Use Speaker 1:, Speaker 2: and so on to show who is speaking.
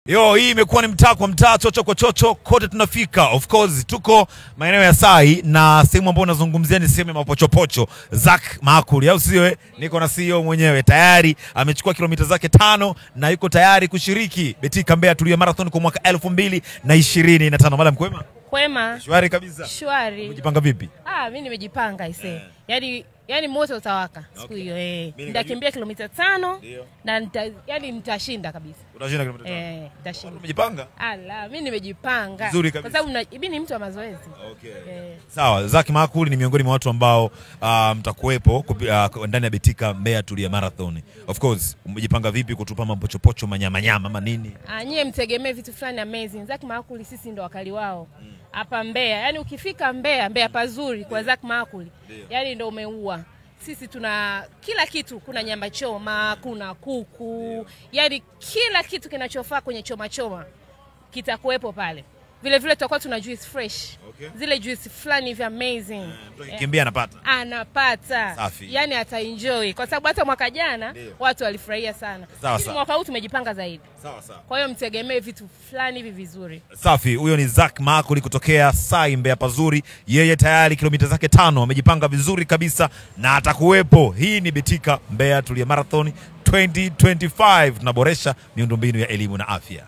Speaker 1: Yo, hii imekuwa ni mtaa kwa mtaa, chocho kwa chocho, kote tunafika. Of course, tuko maeneo ya Sai na sehemu ambayo nazungumzia ni sehemu ya mapochopocho. Zack Maakuli, au sio? Niko na CEO mwenyewe, tayari amechukua kilomita zake 5 na yuko tayari kushiriki Betika Mbeya Tulia Marathon kwa mwaka 2025. Madam kwema?
Speaker 2: Kwema.
Speaker 1: Shwari kabisa.
Speaker 2: Shwari.
Speaker 1: Umejipanga vipi?
Speaker 2: Mimi nimejipanga ise. Yaani moto utawaka siku hiyo. Nitakimbia kilomita 5 na nitashinda kabisa.
Speaker 1: Utashinda kilomita 5?
Speaker 2: Nitashinda.
Speaker 1: Umejipanga?
Speaker 2: Mimi nimejipanga. Kwa sababu mimi ni mtu wa mazoezi.
Speaker 1: Okay. Sawa, Zack Maakuli ni miongoni mwa watu ambao mtakuepo ndani ya Betika Mbeya Tulia Marathon. Of course, umejipanga vipi kutupa mapochopocho manyama ama nini?
Speaker 2: Nyie mtegemee vitu fulani amazing. Zack Maakuli sisi ndo wakali wao. Hapa Mbeya, yani ukifika Mbeya pazuri kwa Zack Maakuli, yani ndo umeua. Sisi tuna kila kitu, kuna nyama choma, kuna kuku, yani kila kitu kinachofaa kwenye choma kitakuwepo pale. Vile tutakuwa tuna juice fresh. Zile juice fulani hivi amazing.
Speaker 1: Kimbia anapata.
Speaker 2: Anapata.
Speaker 1: Safi.
Speaker 2: Yani ataenjoy kwa sababu hata mwaka jana watu walifurahia sana. Mwaka huu tumejipanga zaidi.
Speaker 1: Sawa.
Speaker 2: Kwa hiyo mtegemee vitu fulani hivi vizuri.
Speaker 1: Safi, huyo ni Zack Maakuli kutokea Sai Mbeya pazuri. Yeye tayari kilomita zake 5 amejipanga vizuri kabisa na atakuwepo. Hii ni Betika Mbeya Tulia Marathon 2025. Tunaboresha miundombinu ya elimu na afya.